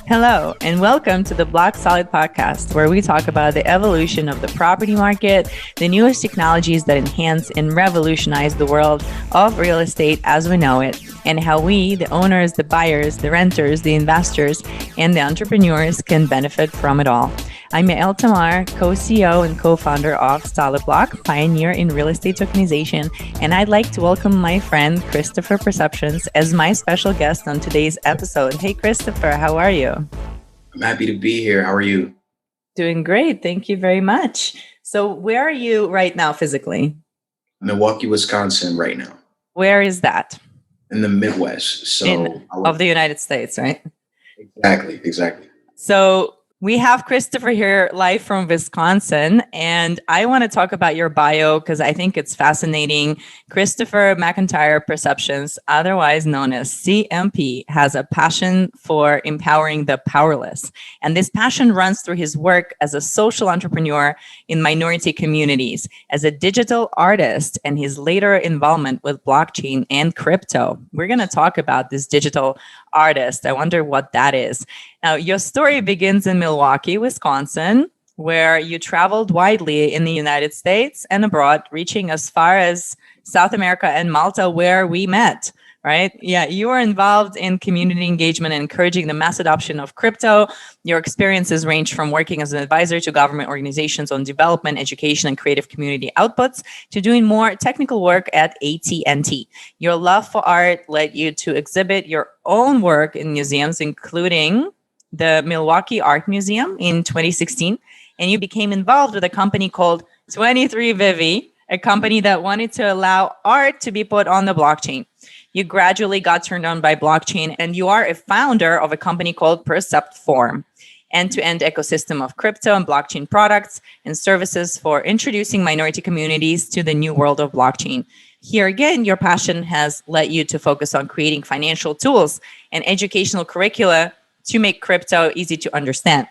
Hello, and welcome to the Block Solid podcast, where we talk about the evolution of the property market, the newest technologies that enhance and revolutionize the world of real estate as we know it, and how we, the owners, the buyers, the renters, the investors, and the entrepreneurs can benefit from it all. I'm Yael Tamar, co-CEO and co-founder of Solid Block, pioneer in real estate tokenization, and I'd like to welcome my friend Christopher Perceptions as my special guest on today's episode. Hey, Christopher, how are you? I'm happy to be here. How are you? Doing great. Thank you very much. So where are you right now physically? Milwaukee, Wisconsin right now. Where is that? In the Midwest. Of the United States, right? Exactly. So we have Christopher here live from Wisconsin, and I want to talk about your bio because I think it's fascinating. Christopher McIntyre Perceptions, otherwise known as C.M.P, has a passion for empowering the powerless. And this passion runs through his work as a social entrepreneur in minority communities, as a digital artist, and his later involvement with blockchain and crypto. We're going to talk about this digital artist. I wonder what that is. Now, your story begins in Milwaukee, Wisconsin, where you traveled widely in the United States and abroad, reaching as far as South America and Malta, where we met, right? Yeah, you were involved in community engagement and encouraging the mass adoption of crypto. Your experiences range from working as an advisor to government organizations on development, education, and creative community outputs to doing more technical work at AT&T. Your love for art led you to exhibit your own work in museums, including the Milwaukee Art Museum in 2016, and you became involved with a company called 23 VIVI, a company that wanted to allow art to be put on the blockchain. You gradually got turned on by blockchain, and you are a founder of a company called Percept, end-to-end ecosystem of crypto and blockchain products and services for introducing minority communities to the new world of blockchain. Here again, your passion has led you to focus on creating financial tools and educational curricula to make crypto easy to understand,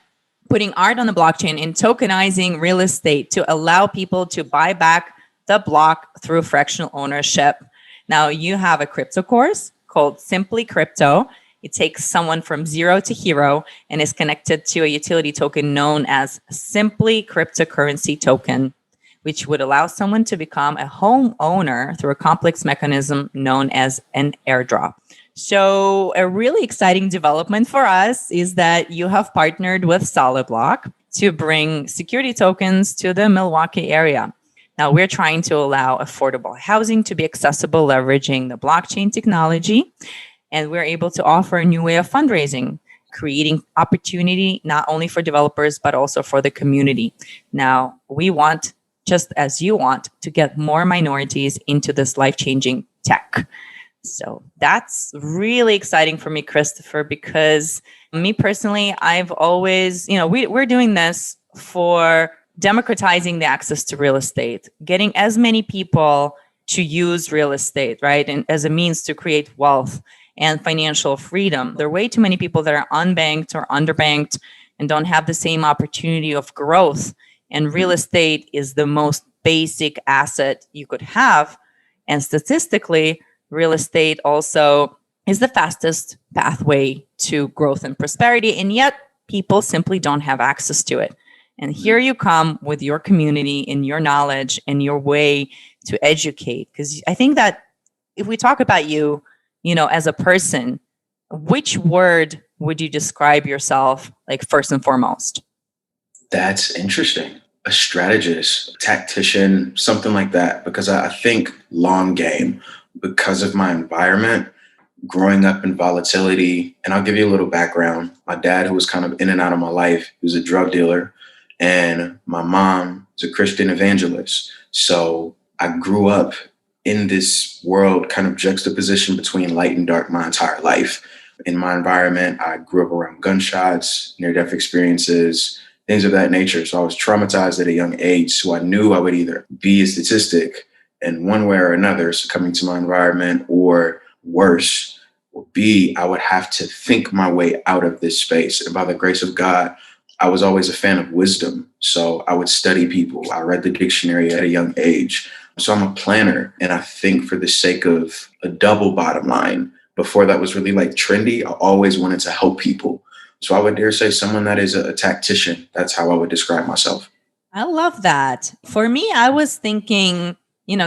putting art on the blockchain and tokenizing real estate to allow people to buy back the block through fractional ownership. Now, you have a crypto course called Simply Crypto. It takes someone from zero to hero and is connected to a utility token known as Simply Cryptocurrency Token, which would allow someone to become a homeowner through a complex mechanism known as an airdrop. So a really exciting development for us is that you have partnered with Solid Block to bring security tokens to the Milwaukee area. Now, we're trying to allow affordable housing to be accessible, leveraging the blockchain technology. And we're able to offer a new way of fundraising, creating opportunity not only for developers, but also for the community. Now, we want, just as you want, to get more minorities into this life-changing tech. So that's really exciting for me, Christopher, because me personally, I've always, we're doing this for democratizing the access to real estate, getting as many people to use real estate, right? And as a means to create wealth and financial freedom. There are way too many people that are unbanked or underbanked and don't have the same opportunity of growth. And real estate is the most basic asset you could have. And statistically, real estate also is the fastest pathway to growth and prosperity, and yet people simply don't have access to it. And here you come with your community and your knowledge and your way to educate. Because I think that if we talk about you, as a person, which word would you describe yourself like first and foremost? That's interesting. A strategist, tactician, something like that, because I think long game. Because of my environment, growing up in volatility, and I'll give you a little background. My dad, who was kind of in and out of my life, he was a drug dealer, and my mom is a Christian evangelist. So I grew up in this world, kind of juxtaposition between light and dark my entire life. In my environment, I grew up around gunshots, near-death experiences, things of that nature. So I was traumatized at a young age. So I knew I would either be a statistic in one way or another, succumbing to my environment, or worse, or B, I would have to think my way out of this space. And by the grace of God, I was always a fan of wisdom. So I would study people. I read the dictionary at a young age. So I'm a planner. And I think for the sake of a double bottom line, before that was really like trendy, I always wanted to help people. So I would dare say someone that is a tactician. That's how I would describe myself. I love that. For me, I was thinking,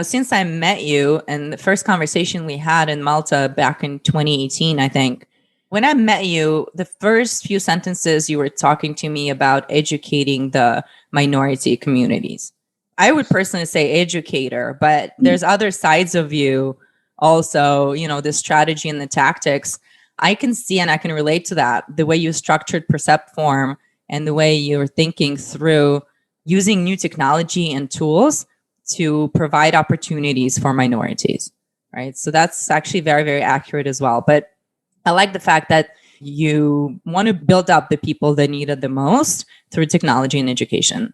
since I met you and the first conversation we had in Malta back in 2018, I think, when I met you, the first few sentences you were talking to me about educating the minority communities. I would personally say educator, but there's other sides of you also, the strategy and the tactics. I can see and I can relate to that. The way you structured Percept form and the way you're thinking through using new technology and tools to provide opportunities for minorities, right? So that's actually very, very accurate as well. But I like the fact that you want to build up the people that need it the most through technology and education.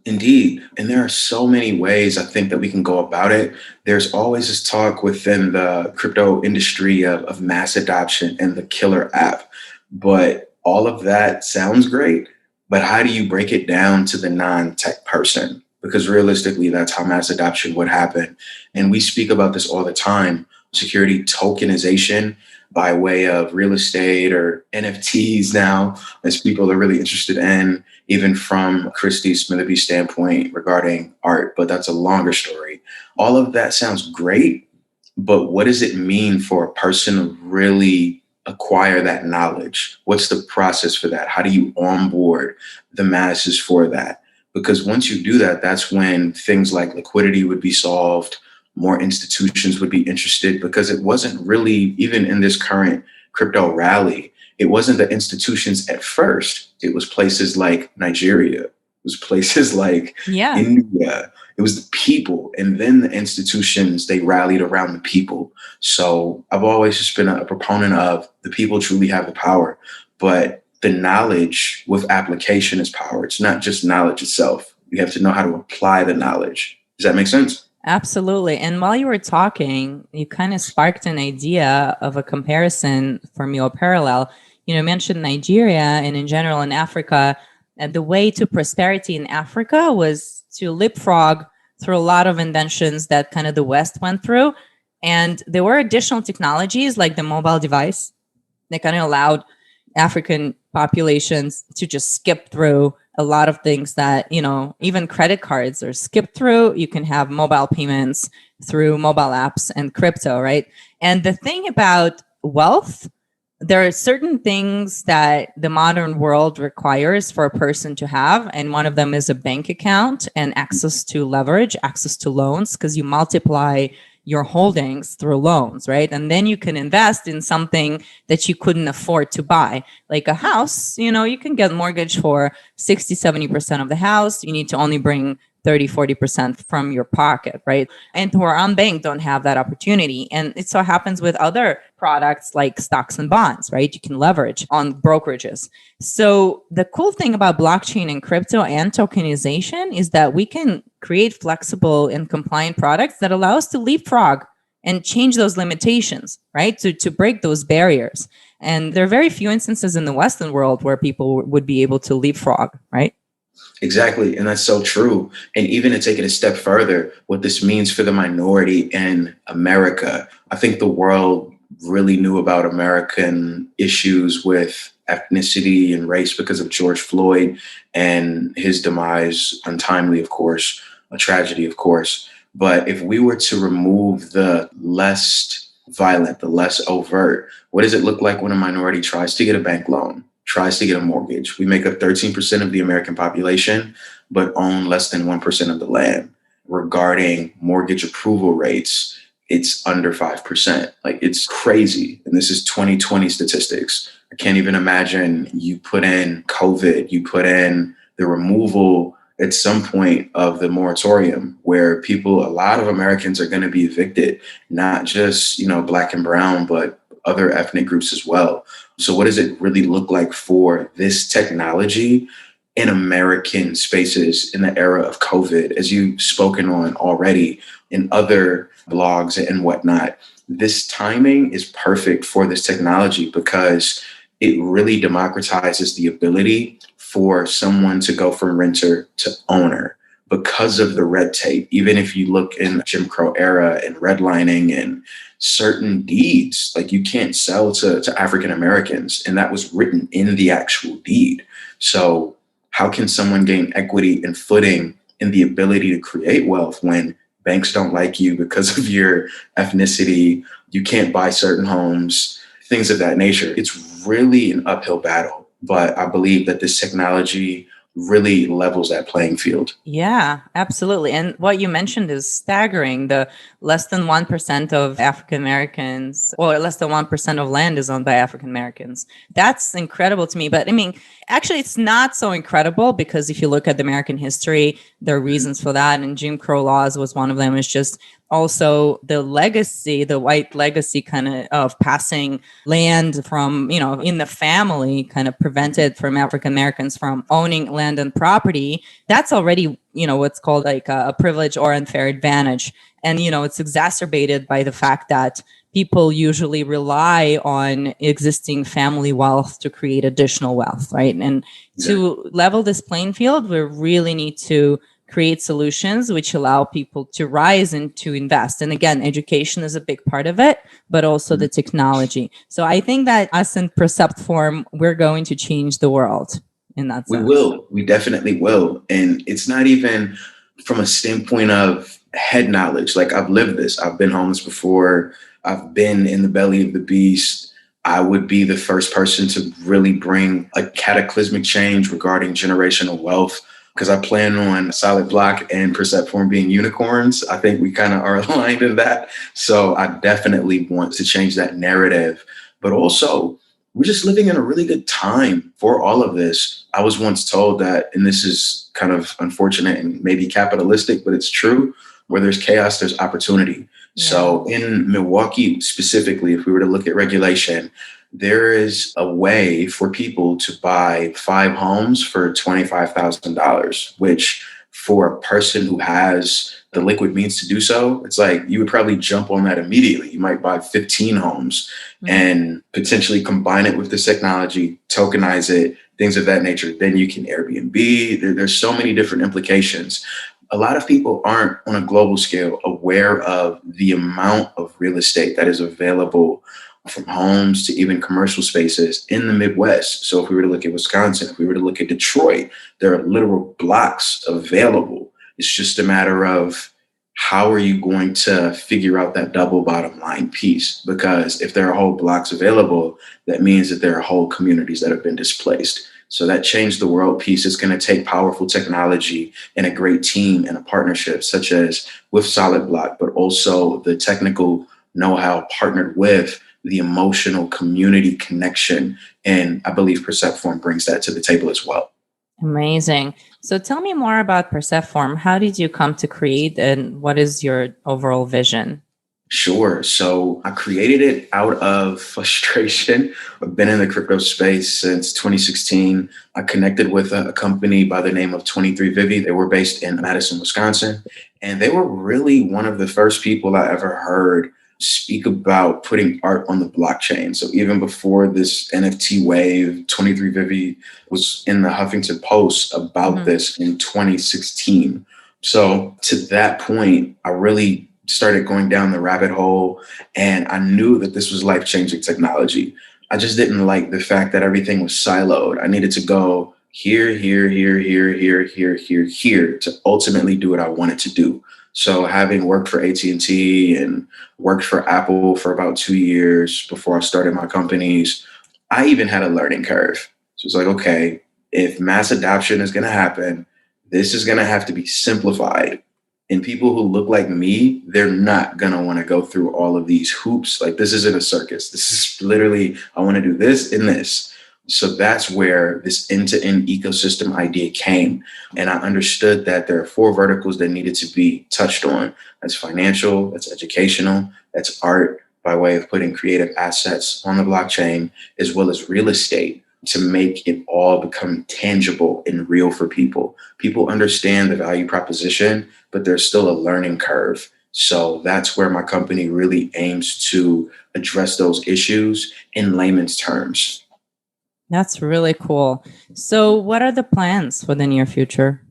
Indeed. And there are so many ways I think that we can go about it. There's always this talk within the crypto industry of mass adoption and the killer app. But all of that sounds great. But how do you break it down to the non-tech person? Because realistically, that's how mass adoption would happen. And we speak about this all the time. Security tokenization by way of real estate or NFTs now, as people are really interested in, even from Christy Smitherby's standpoint regarding art, but that's a longer story. All of that sounds great, but what does it mean for a person to really acquire that knowledge? What's the process for that? How do you onboard the masses for that? Because once you do that, that's when things like liquidity would be solved, more institutions would be interested, because it wasn't really, even in this current crypto rally, it wasn't the institutions at first. It was places like Nigeria. It was places like India. It was the people. And then the institutions, they rallied around the people. So I've always just been a proponent of the people truly have the power. But the knowledge with application is power. It's not just knowledge itself. You have to know how to apply the knowledge. Does that make sense? Absolutely. And while you were talking, you kind of sparked an idea of a comparison for me, or parallel. You mentioned Nigeria and in general in Africa. And the way to prosperity in Africa was to leapfrog through a lot of inventions that kind of the West went through. And there were additional technologies like the mobile device that kind of allowed African populations to just skip through a lot of things that, even credit cards are skipped through. You can have mobile payments through mobile apps and crypto, right? And the thing about wealth, there are certain things that the modern world requires for a person to have. And one of them is a bank account and access to leverage, access to loans, because you multiply your holdings through loans, right? And then you can invest in something that you couldn't afford to buy, like a house. You can get mortgage for 60, 70% of the house. You need to only bring 30, 40% from your pocket, right? And who are unbanked don't have that opportunity. And it so happens with other products like stocks and bonds, right? You can leverage on brokerages. So the cool thing about blockchain and crypto and tokenization is that we can create flexible and compliant products that allow us to leapfrog and change those limitations, right? To break those barriers. And there are very few instances in the Western world where people would be able to leapfrog, right? Exactly. And that's so true. And even to take it a step further, what this means for the minority in America, I think the world really knew about American issues with ethnicity and race because of George Floyd and his demise, untimely, of course, a tragedy, of course. But if we were to remove the less violent, the less overt, what does it look like when a minority tries to get a bank loan? Tries to get a mortgage? We make up 13% of the American population, but own less than 1% of the land. Regarding mortgage approval rates, it's under 5%. Like, it's crazy. And this is 2020 statistics. I can't even imagine you put in COVID, you put in the removal at some point of the moratorium where a lot of Americans are going to be evicted, not just, Black and brown, but other ethnic groups as well. So what does it really look like for this technology in American spaces in the era of COVID, as you've spoken on already in other blogs and whatnot? This timing is perfect for this technology because it really democratizes the ability for someone to go from renter to owner. because of the red tape. Even if you look in the Jim Crow era and redlining and certain deeds, like you can't sell to African Americans. And that was written in the actual deed. So how can someone gain equity and footing in the ability to create wealth when banks don't like you because of your ethnicity? You can't buy certain homes, things of that nature. It's really an uphill battle. But I believe that this technology really levels that playing field. Yeah, absolutely. And what you mentioned is staggering. The less than 1% of African Americans, or less than 1% of land is owned by African Americans. That's incredible to me. But I mean, actually, it's not so incredible because if you look at the American history, there are reasons for that. And Jim Crow laws was one of them. It's just also the legacy, the white legacy kind of passing land from, in the family kind of prevented from African Americans from owning land and property. That's already, what's called like a privilege or unfair advantage. And, it's exacerbated by the fact that people usually rely on existing family wealth to create additional wealth, right? And to level this playing field, we really need to create solutions which allow people to rise and to invest. And again, education is a big part of it, but also the technology. So I think that us in Percept Form, we're going to change the world in that sense. We will. We definitely will. And it's not even from a standpoint of head knowledge. Like I've lived this. I've been homeless before. I've been in the belly of the beast. I would be the first person to really bring a cataclysmic change regarding generational wealth, because I plan on Solid Block and Percept Form being unicorns. I think we kind of are aligned in that. So I definitely want to change that narrative. But also, we're just living in a really good time for all of this. I was once told that, and this is kind of unfortunate and maybe capitalistic, but it's true, where there's chaos, there's opportunity. Yeah. So in Milwaukee specifically, if we were to look at regulation, there is a way for people to buy 5 homes for $25,000, which for a person who has the liquid means to do so, it's like you would probably jump on that immediately. You might buy 15 homes and potentially combine it with this technology, tokenize it, things of that nature. Then you can Airbnb. There's so many different implications. A lot of people aren't on a global scale aware of the amount of real estate that is available, from homes to even commercial spaces in the Midwest. So if we were to look at Wisconsin, if we were to look at Detroit, there are literal blocks available. It's just a matter of how are you going to figure out that double bottom line piece? Because if there are whole blocks available, that means that there are whole communities that have been displaced. So that change the world piece is going to take powerful technology and a great team and a partnership such as with Solid Block, but also the technical know-how partnered with the emotional community connection. And I believe Percept Form brings that to the table as well. Amazing. So tell me more about Percept Form. How did you come to create and what is your overall vision? Sure. So I created it out of frustration. I've been in the crypto space since 2016. I connected with a company by the name of 23VIVI. They were based in Madison, Wisconsin. And they were really one of the first people I ever heard speak about putting art on the blockchain. So even before this NFT wave, 23VIVI was in the Huffington Post about this in 2016. So to that point, I really started going down the rabbit hole, and I knew that this was life-changing technology. I just didn't like the fact that everything was siloed. I needed to go here to ultimately do what I wanted to do. So having worked for AT&T and worked for Apple for about 2 years before I started my companies, I even had a learning curve. So it's like, okay, if mass adoption is going to happen, this is going to have to be simplified. And people who look like me, they're not going to want to go through all of these hoops. Like, this isn't a circus. This is literally, I want to do this and this. So that's where this end-to-end ecosystem idea came. And I understood that there are 4 verticals that needed to be touched on. That's financial, that's educational, that's art by way of putting creative assets on the blockchain, as well as real estate to make it all become tangible and real for people. People understand the value proposition, but there's still a learning curve. So that's where my company really aims to address those issues in layman's terms. That's really cool. So what are the plans for the near future?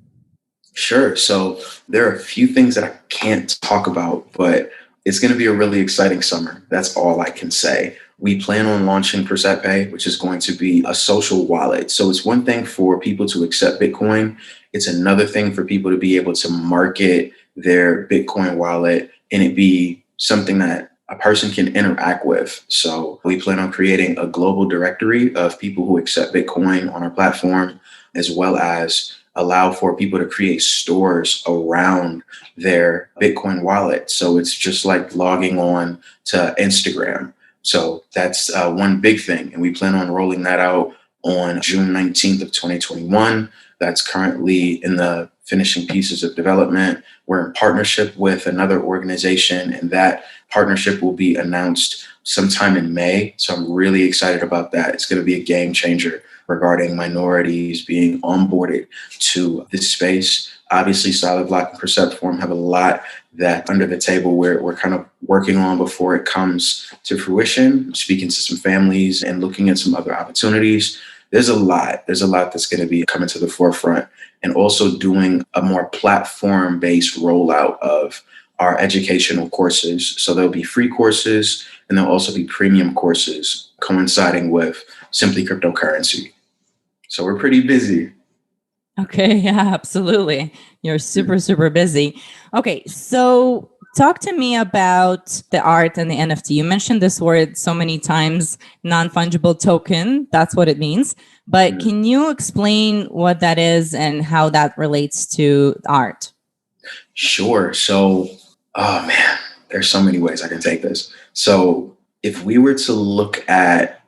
Sure. So there are a few things that I can't talk about, but it's going to be a really exciting summer. That's all I can say. We plan on launching Percept Pay, which is going to be a social wallet. So it's one thing for people to accept Bitcoin. It's another thing for people to be able to market their Bitcoin wallet and it be something that a person can interact with. So we plan on creating a global directory of people who accept Bitcoin on our platform, as well as allow for people to create stores around their Bitcoin wallet. So it's just like logging on to Instagram. So that's one big thing. And we plan on rolling that out on June 19th of 2021. That's currently in the finishing pieces of development. We're in partnership with another organization, and that partnership will be announced sometime in May. So I'm really excited about that. It's going to be a game changer regarding minorities being onboarded to this space. Obviously, Solid Block and Percept Forum have a lot that under the table we're kind of working on before it comes to fruition, speaking to some families and looking at some other opportunities. There's a lot that's going to be coming to the forefront, and also doing a more platform-based rollout of our educational courses. So there'll be free courses and there'll also be premium courses coinciding with Simply Cryptocurrency. So we're pretty busy. Okay, yeah, absolutely. You're super, super busy. Okay, so talk to me about the art and the NFT. You mentioned this word so many times, non-fungible token. That's what it means. But can you explain what that is and how that relates to art? Sure. So, oh man, there's so many ways I can take this. So if we were to look at,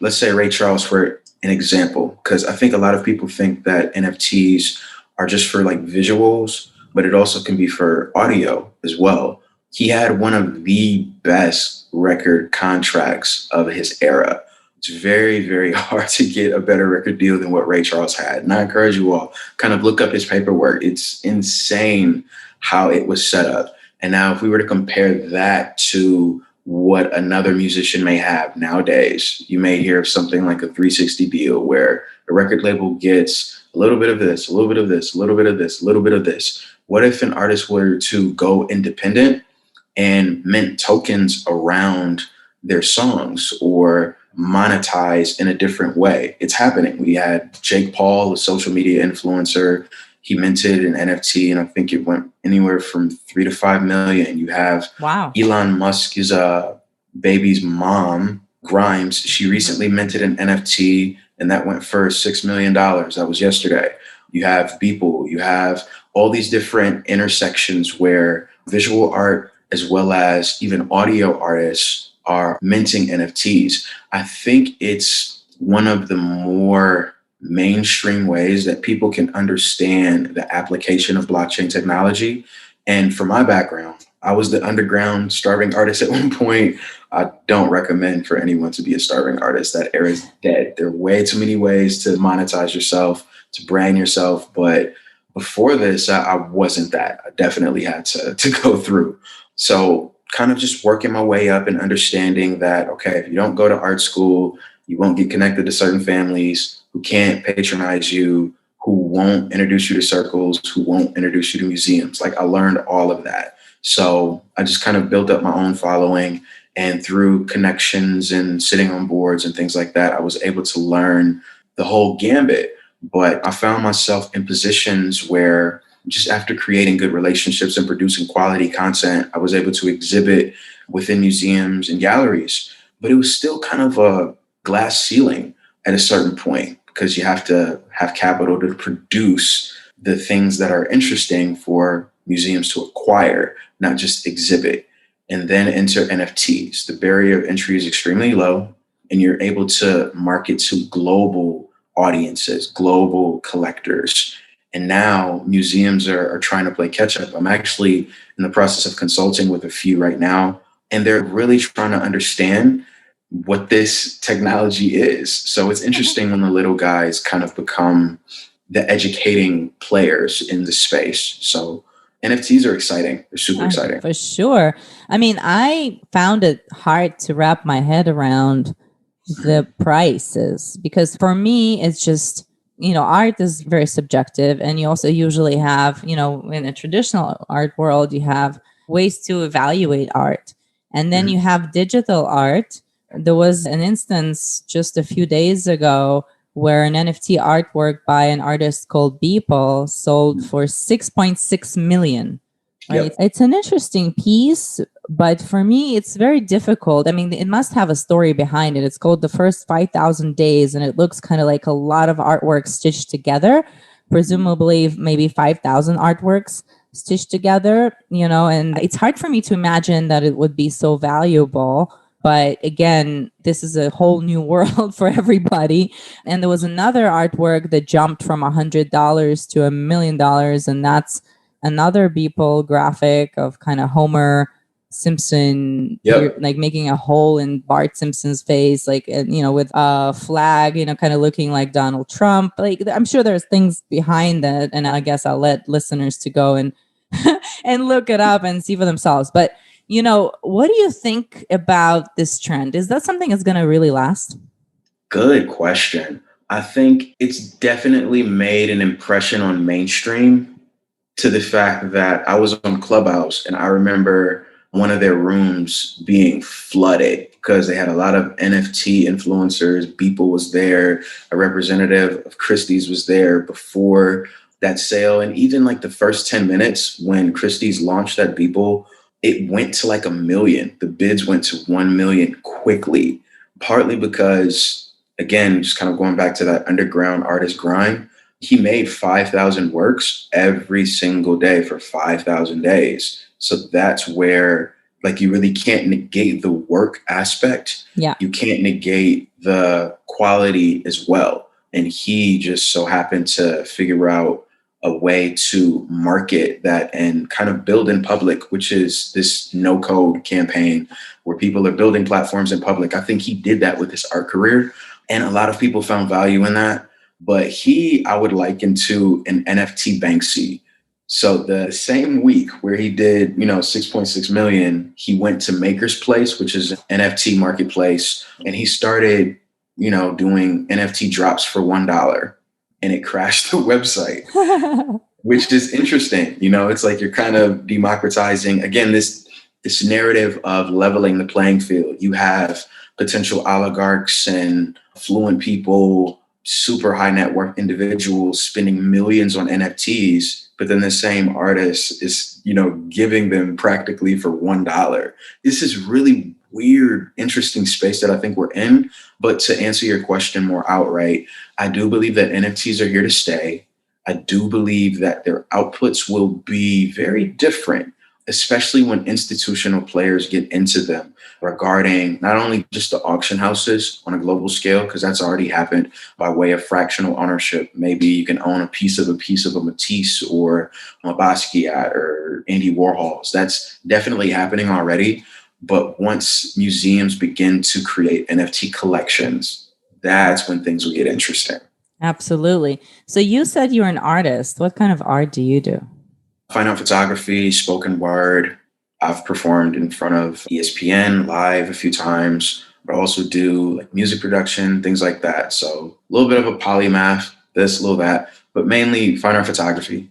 let's say Ray Charles for an example, because I think a lot of people think that NFTs are just for like visuals, but it also can be for audio as well. He had one of the best record contracts of his era. It's very, very hard to get a better record deal than what Ray Charles had. And I encourage you all kind of look up his paperwork. It's insane how it was set up. And now if we were to compare that to what another musician may have nowadays, you may hear of something like a 360 deal where the record label gets a little bit of this, a little bit of this, a little bit of this, a little bit of this. What if an artist were to go independent and mint tokens around their songs or monetize in a different way? It's happening. We had Jake Paul, a social media influencer. He minted an NFT, and I think it went anywhere from 3 to 5 million. You have Wow. Elon Musk's baby's mom, Grimes. She recently minted an NFT, and that went for $6 million. That was yesterday. You have Beeple. You have all these different intersections where visual art as well as even audio artists are minting NFTs. I think it's one of the more mainstream ways that people can understand the application of blockchain technology. And for my background, I was the underground starving artist at one point. I don't recommend for anyone to be a starving artist. That era is dead. There are way too many ways to monetize yourself, to brand yourself. But before this, I wasn't that. I definitely had to go through. So kind of just working my way up and understanding that, okay, if you don't go to art school, you won't get connected to certain families who can't patronize you, who won't introduce you to circles, who won't introduce you to museums. Like I learned all of that. So I just kind of built up my own following, and through connections and sitting on boards and things like that, I was able to learn the whole gambit. But I found myself in positions where just after creating good relationships and producing quality content, I was able to exhibit within museums and galleries. But it was still kind of a glass ceiling at a certain point, because you have to have capital to produce the things that are interesting for museums to acquire, not just exhibit. And then enter NFTs. The barrier of entry is extremely low, and you're able to market to global audiences, global collectors. And now museums are trying to play catch up. I'm actually in the process of consulting with a few right now, and they're really trying to understand what this technology is. So it's interesting when the little guys kind of become the educating players in the space. So NFTs are exciting. They're super exciting. For sure. I mean, I found it hard to wrap my head around the prices, because for me, it's just art is very subjective, and you also usually have, in a traditional art world, you have ways to evaluate art. And then you have digital art. There was an instance just a few days ago where an NFT artwork by an artist called Beeple sold for 6.6 million. Right? Yep. It's an interesting piece, but for me, it's very difficult. I mean, it must have a story behind it. It's called The First 5,000 Days, and it looks kind of like a lot of artwork stitched together, presumably maybe 5,000 artworks stitched together, and it's hard for me to imagine that it would be so valuable. But again, this is a whole new world for everybody. And there was another artwork that jumped from $100 to $1 million, and that's another Beeple graphic of kind of Homer Simpson, like making a hole in Bart Simpson's face, like, with a flag, kind of looking like Donald Trump. Like, I'm sure there's things behind that, and I guess I'll let listeners to go and and look it up and see for themselves. But what do you think about this trend? Is that something that's going to really last? Good question. I think it's definitely made an impression on mainstream, to the fact that I was on Clubhouse and I remember one of their rooms being flooded because they had a lot of NFT influencers. Beeple was there, a representative of Christie's was there before that sale. And even like the first 10 minutes when Christie's launched that Beeple, it went to like 1 million. The bids went to 1 million quickly, partly because, again, just kind of going back to that underground artist grind, he made 5,000 works every single day for 5,000 days. So that's where, like, you really can't negate the work aspect. Yeah. You can't negate the quality as well. And he just so happened to figure out a way to market that and kind of build in public, which is this no code campaign where people are building platforms in public. I think he did that with his art career, and a lot of people found value in that. But I would liken to an NFT Banksy. So the same week where he did, 6.6 million, he went to Maker's Place, which is an NFT marketplace, and he started, doing NFT drops for $1, and it crashed the website, which is interesting. It's like you're kind of democratizing, again, this narrative of leveling the playing field. You have potential oligarchs and affluent people, super high net worth individuals spending millions on NFTs, but then the same artist is, giving them practically for $1. This is really weird, interesting space that I think we're in. But to answer your question more outright, I do believe that NFTs are here to stay. I do believe that their outputs will be very different, especially when institutional players get into them, regarding not only just the auction houses on a global scale, because that's already happened by way of fractional ownership. Maybe you can own a piece of a Matisse or a Basquiat or Andy Warhol's. That's definitely happening already. But once museums begin to create NFT collections, that's when things will get interesting. Absolutely. So you said you're an artist. What kind of art do you do? Fine art photography, spoken word. I've performed in front of ESPN live a few times, but I also do like music production, things like that. So a little bit of a polymath, this, a little that, but mainly fine art photography.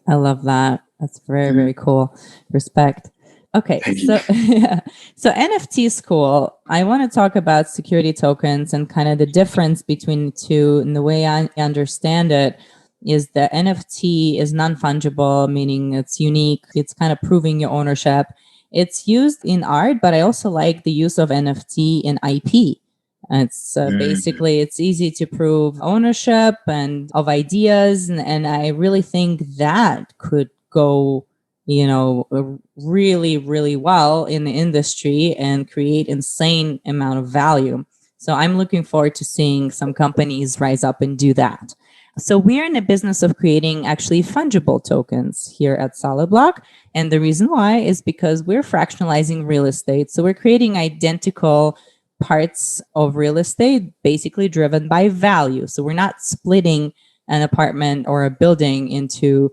I love that. That's very, very cool. Respect. Okay, so yeah. So NFT is cool. I want to talk about security tokens and kind of the difference between the two. And the way I understand it is that NFT is non-fungible, meaning it's unique. It's kind of proving your ownership. It's used in art, but I also like the use of NFT in IP. It's basically, it's easy to prove ownership and of ideas. And I really think that could go, really, really well in the industry and create insane amount of value. So I'm looking forward to seeing some companies rise up and do that. So we're in the business of creating actually fungible tokens here at Solid Block. And the reason why is because we're fractionalizing real estate. So we're creating identical parts of real estate, basically driven by value. So we're not splitting an apartment or a building into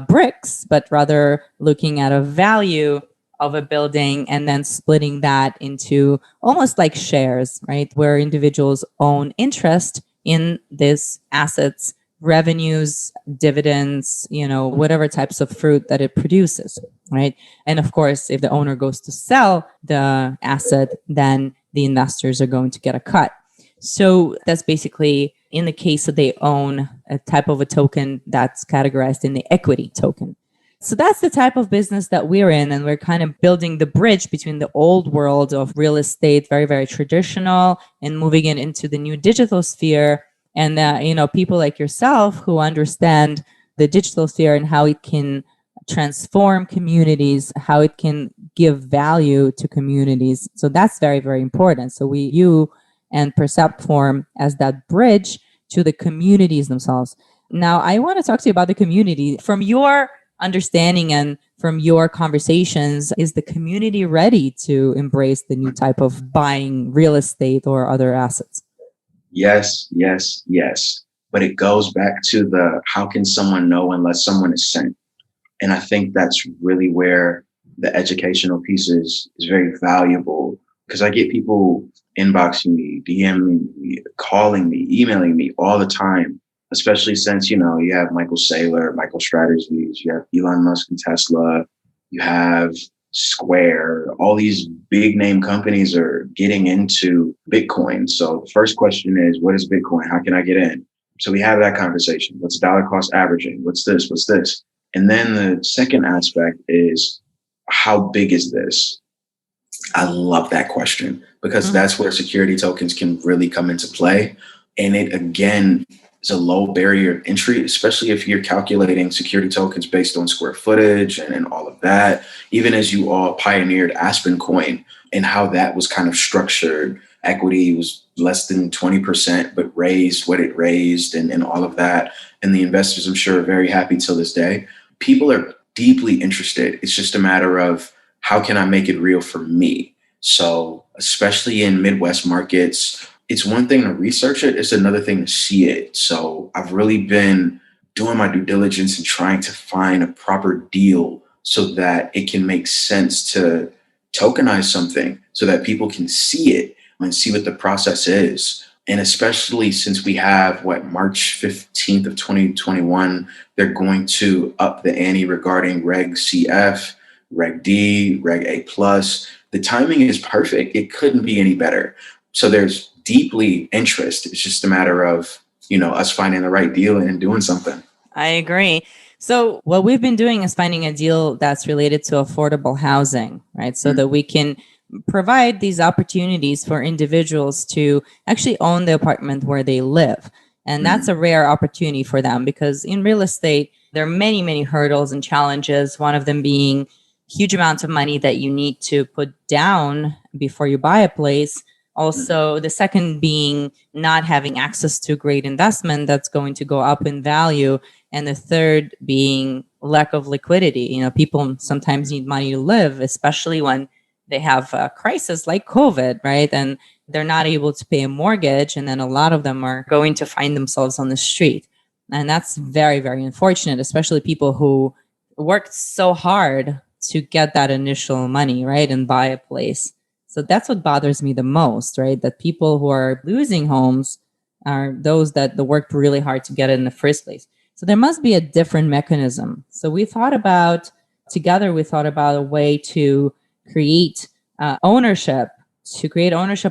bricks, but rather looking at a value of a building and then splitting that into almost like shares, right? Where individuals own interest in these assets, revenues, dividends, whatever types of fruit that it produces, right? And of course, if the owner goes to sell the asset, then the investors are going to get a cut. So that's basically in the case that they own a type of a token that's categorized in the equity token. So that's the type of business that we're in. And we're kind of building the bridge between the old world of real estate, very, very traditional, and moving it into the new digital sphere. And, people like yourself who understand the digital sphere and how it can transform communities, how it can give value to communities. So that's very, very important. So you and Percept form as that bridge to the communities themselves. Now, I want to talk to you about the community. From your understanding and from your conversations, is the community ready to embrace the new type of buying real estate or other assets? Yes, yes, yes. But it goes back to the how can someone know unless someone is sent? And I think that's really where the educational piece is very valuable, because I get people inboxing me, DMing me, calling me, emailing me all the time, especially since, you have Michael Saylor, MicroStrategies, you have Elon Musk and Tesla, you have Square, all these big name companies are getting into Bitcoin. So the first question is, what is Bitcoin? How can I get in? So we have that conversation. What's dollar cost averaging? What's this? What's this? And then the second aspect is, how big is this? I love that question, because that's where security tokens can really come into play. And it, again, is a low barrier of entry, especially if you're calculating security tokens based on square footage and all of that. Even as you all pioneered Aspen Coin and how that was kind of structured, equity was less than 20%, but raised what it raised and all of that. And the investors, I'm sure, are very happy till this day. People are deeply interested. It's just a matter of, how can I make it real for me? So especially in Midwest markets, it's one thing to research it. It's another thing to see it. So I've really been doing my due diligence and trying to find a proper deal so that it can make sense to tokenize something so that people can see it and see what the process is. And especially since we have March 15th of 2021, they're going to up the ante regarding Reg CF, Reg D, Reg A+. The timing is perfect. It couldn't be any better. So there's deeply interest. It's just a matter of, us finding the right deal and doing something. I agree. So what we've been doing is finding a deal that's related to affordable housing, right? So that we can provide these opportunities for individuals to actually own the apartment where they live. And that's a rare opportunity for them, because in real estate, there are many, many hurdles and challenges. One of them being huge amounts of money that you need to put down before you buy a place. Also, the second being not having access to great investment that's going to go up in value. And the third being lack of liquidity. People sometimes need money to live, especially when they have a crisis like COVID, right? And they're not able to pay a mortgage. And then a lot of them are going to find themselves on the street. And that's very, very unfortunate, especially people who worked so hard to get that initial money, right? And buy a place. So that's what bothers me the most, right? That people who are losing homes are those that worked really hard to get it in the first place. So there must be a different mechanism. So we thought about a way to create ownership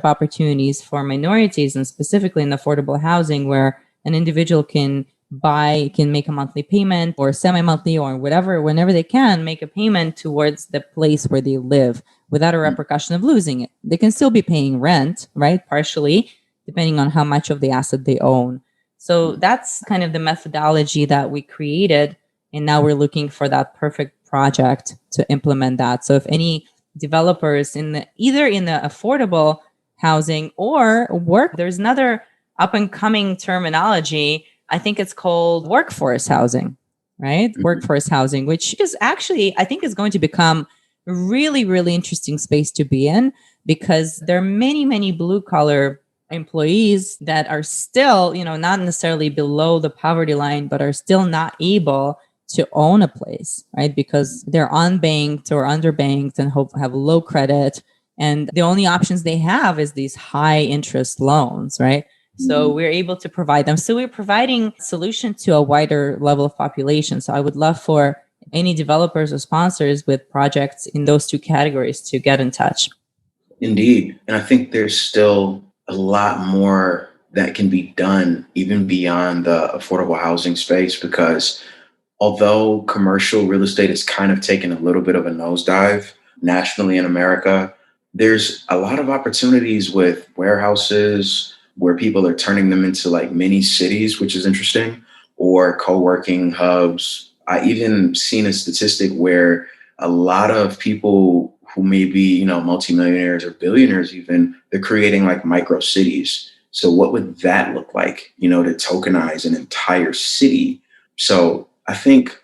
opportunities for minorities, and specifically in affordable housing, where an individual can make a monthly payment or semi-monthly or whenever they can make a payment towards the place where they live without a repercussion of losing it. They can still be paying rent, right? Partially, depending on how much of the asset they own. So that's kind of the methodology that we created. And now we're looking for that perfect project to implement that. So if any developers either in the affordable housing or there's another up and coming terminology. I think it's called workforce housing, right? Workforce housing, which is actually, I think, is going to become a really, really interesting space to be in, because there are many, many blue collar employees that are still, not necessarily below the poverty line, but are still not able to own a place, right? Because they're unbanked or underbanked and have low credit. And the only options they have is these high interest loans, right? So we're able to provide them. So we're providing solution to a wider level of population. So I would love for any developers or sponsors with projects in those two categories to get in touch. Indeed. And I think there's still a lot more that can be done even beyond the affordable housing space, because although commercial real estate has kind of taken a little bit of a nosedive nationally in America, there's a lot of opportunities with warehouses where people are turning them into like mini cities, which is interesting, or co-working hubs. I even seen a statistic where a lot of people who may be, multimillionaires or billionaires even, they're creating like micro cities. So what would that look like, to tokenize an entire city? So I think,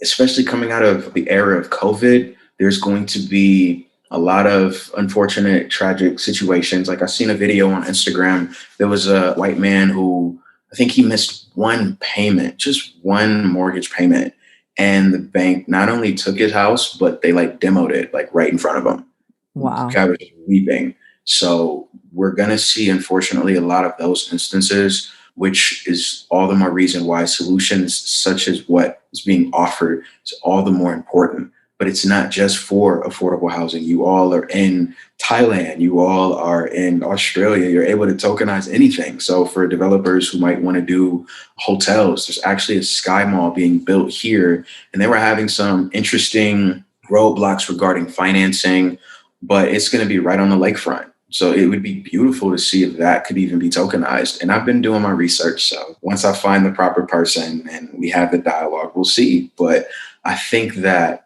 especially coming out of the era of COVID, there's going to be a lot of unfortunate, tragic situations. Like I seen a video on Instagram. There was a white man who, I think he missed one payment, just one mortgage payment. And the bank not only took his house, but they like demoed it like right in front of him. Wow. The guy was just weeping. So we're going to see, unfortunately, a lot of those instances, which is all the more reason why solutions such as what is being offered is all the more important. But it's not just for affordable housing. You all are in Thailand. You all are in Australia. You're able to tokenize anything. So for developers who might want to do hotels, there's actually a Sky Mall being built here. And they were having some interesting roadblocks regarding financing, but it's going to be right on the lakefront. So it would be beautiful to see if that could even be tokenized. And I've been doing my research. So once I find the proper person and we have the dialogue, we'll see. But I think that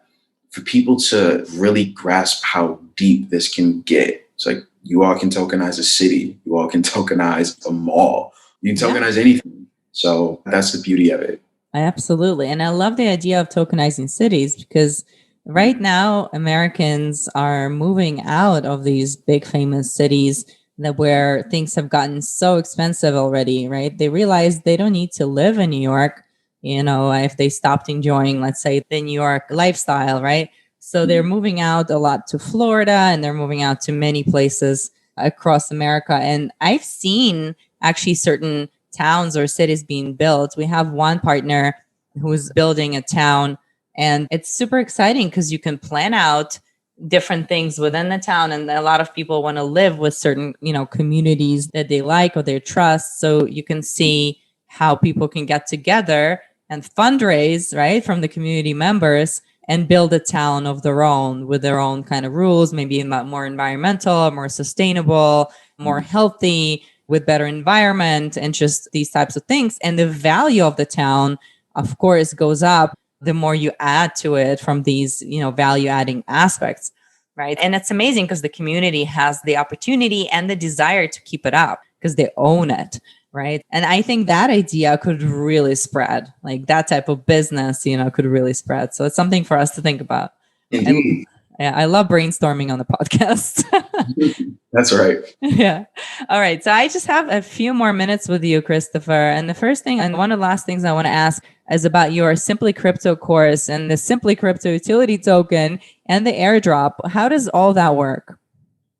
for people to really grasp how deep this can get, it's like you all can tokenize a city, you all can tokenize a mall, you can tokenize anything. So that's the beauty of it. Absolutely. And I love the idea of tokenizing cities because right now Americans are moving out of these big famous cities that where things have gotten so expensive already, right? They realize they don't need to live in New York, if they stopped enjoying, let's say, the New York lifestyle, right? So they're moving out a lot to Florida and they're moving out to many places across America. And I've seen actually certain towns or cities being built. We have one partner who's building a town, and it's super exciting because you can plan out different things within the town. And a lot of people want to live with certain, communities that they like or they trust. So you can see how people can get together and fundraise, right, from the community members and build a town of their own with their own kind of rules, maybe more environmental, more sustainable, more healthy, with better environment and just these types of things. And the value of the town, of course, goes up the more you add to it from these, value adding aspects, right? And it's amazing because the community has the opportunity and the desire to keep it up because they own it. Right. And I think that idea could really spread, like that type of business, could really spread. So it's something for us to think about. Indeed. I love brainstorming on the podcast. That's right. Yeah. All right. So I just have a few more minutes with you, Christopher. And the first thing, and one of the last things I want to ask is about your Simply Crypto course and the Simply Crypto utility token and the airdrop. How does all that work?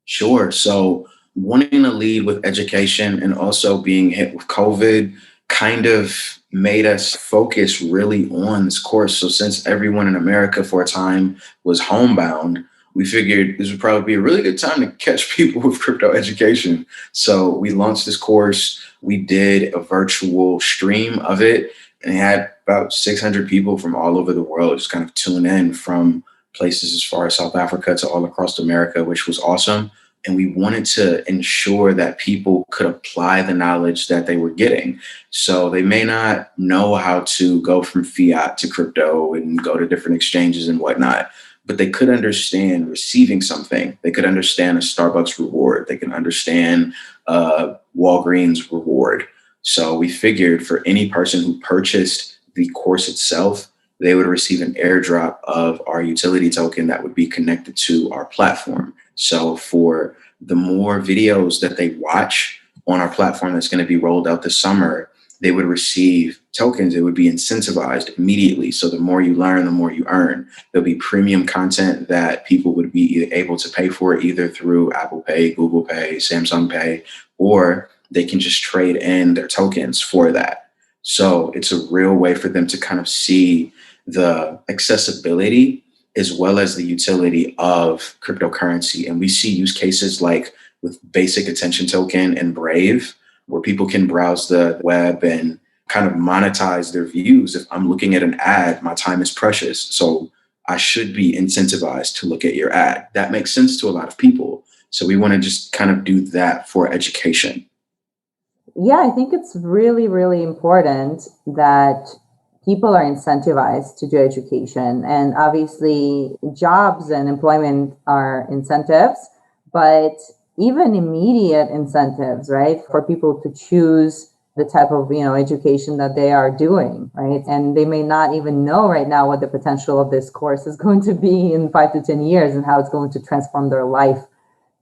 Sure. So wanting to lead with education and also being hit with COVID kind of made us focus really on this course. So since everyone in America for a time was homebound, we figured this would probably be a really good time to catch people with crypto education. So we launched this course. We did a virtual stream of it and it had about 600 people from all over the world just kind of tune in from places as far as South Africa to all across America, which was awesome. And we wanted to ensure that people could apply the knowledge that they were getting. So they may not know how to go from fiat to crypto and go to different exchanges and whatnot, but they could understand receiving something. They could understand a Starbucks reward. They can understand a Walgreens reward. So we figured for any person who purchased the course itself, they would receive an airdrop of our utility token that would be connected to our platform. So for the more videos that they watch on our platform that's going to be rolled out this summer, they would receive tokens. It would be incentivized immediately. So the more you learn, the more you earn. There'll be premium content that people would be able to pay for either through Apple Pay, Google Pay, Samsung Pay, or they can just trade in their tokens for that. So it's a real way for them to kind of see the accessibility as well as the utility of cryptocurrency. And we see use cases like with basic attention token and Brave, where people can browse the web and kind of monetize their views. If I'm looking at an ad, my time is precious. So I should be incentivized to look at your ad. That makes sense to a lot of people. So we want to just kind of do that for education. Yeah, I think it's really, really important that people are incentivized to do education. And obviously, jobs and employment are incentives, but even immediate incentives, right, for people to choose the type of education that they are doing, right? And they may not even know right now what the potential of this course is going to be in 5 to 10 years and how it's going to transform their life,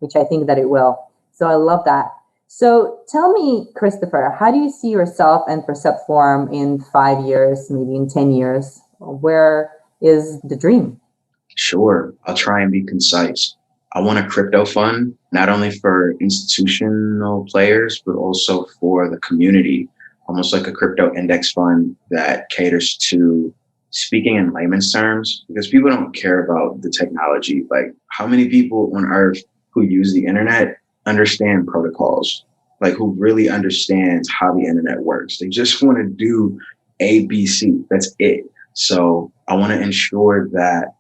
which I think that it will. So I love that. So tell me, Christopher, how do you see yourself and Percept Forum in 5 years, maybe in 10 years? Where is the dream? Sure. I'll try and be concise. I want a crypto fund, not only for institutional players, but also for the community, almost like a crypto index fund that caters to speaking in layman's terms, because people don't care about the technology. Like, how many people on earth who use the internet understand protocols, like who really understands how the internet works? They just want to do A, B, C. That's it. So I want to ensure that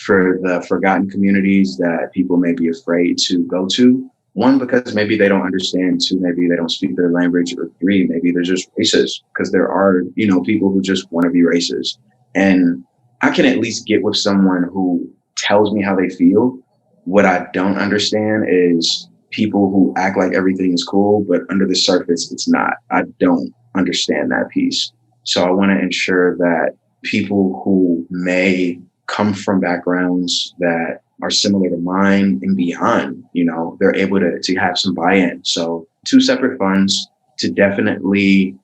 for the forgotten communities that people may be afraid to go to, one, because maybe they don't understand, two, maybe they don't speak their language, or three, maybe they're just racist, because there are, people who just want to be racist. And I can at least get with someone who tells me how they feel. What I don't understand is people who act like everything is cool, but under the surface, it's not. I don't understand that piece. So I want to ensure that people who may come from backgrounds that are similar to mine and beyond, they're able to have some buy-in. So 2 separate funds to definitely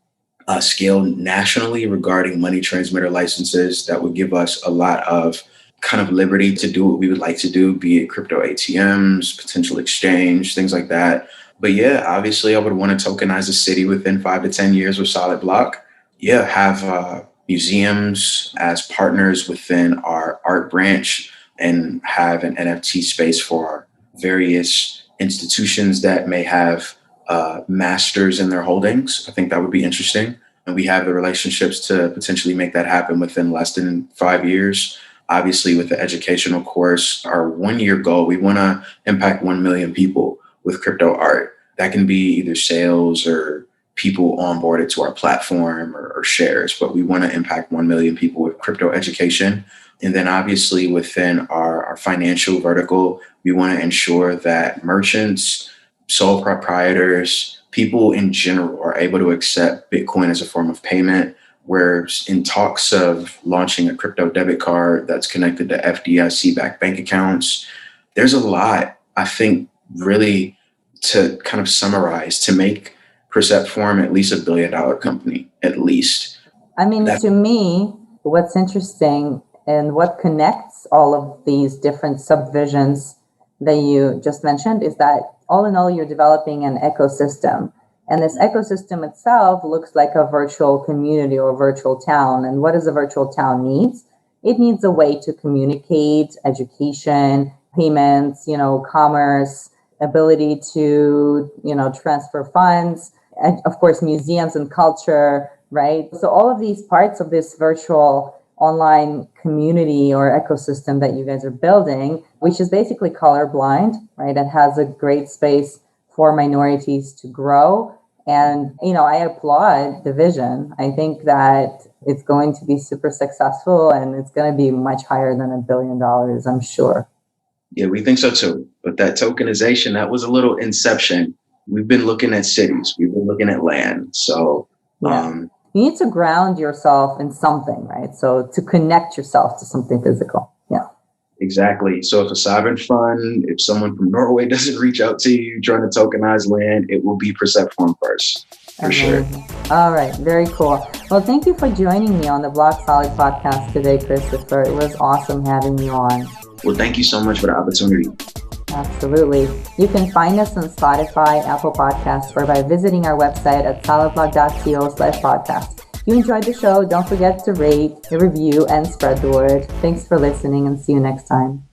scale nationally regarding money transmitter licenses. That would give us a lot of kind of liberty to do what we would like to do, be it crypto ATMs, potential exchange, things like that. But yeah, obviously I would want to tokenize a city within 5 to 10 years with Solid Block. Yeah, have museums as partners within our art branch and have an NFT space for various institutions that may have masters in their holdings. I think that would be interesting. And we have the relationships to potentially make that happen within less than 5 years. Obviously, with the educational course, our 1-year goal, we want to impact 1 million people with crypto art. That can be either sales or people onboarded to our platform or shares, but we want to impact 1 million people with crypto education. And then obviously within our financial vertical, we want to ensure that merchants, sole proprietors, people in general are able to accept Bitcoin as a form of payment. We're in talks of launching a crypto debit card that's connected to FDIC-backed bank accounts. There's a lot, I think, really to kind of summarize to make Percept Forum at least $1 billion company, at least. I mean, to me, what's interesting and what connects all of these different subvisions that you just mentioned is that all in all, you're developing an ecosystem. And this ecosystem itself looks like a virtual community or virtual town. And what does a virtual town need? It needs a way to communicate, education, payments, commerce, ability to, transfer funds, and of course, museums and culture, right? So all of these parts of this virtual online community or ecosystem that you guys are building, which is basically colorblind, right? It has a great space for minorities to grow. And, I applaud the vision. I think that it's going to be super successful and it's going to be much higher than $1 billion, I'm sure. Yeah, we think so too. But that tokenization, that was a little inception. We've been looking at cities. We've been looking at land. So you need to ground yourself in something, right? So to connect yourself to something physical. Yeah. Exactly. So if a sovereign fund, if someone from Norway doesn't reach out to you trying to tokenize land, it will be Percept Forum first, for sure. All right. Very cool. Well, thank you for joining me on the Block Solid podcast today, Christopher. It was awesome having you on. Well, thank you so much for the opportunity. Absolutely. You can find us on Spotify, Apple Podcasts, or by visiting our website at saladblog.co/podcast. If you enjoyed the show, don't forget to rate, review, and spread the word. Thanks for listening, and see you next time.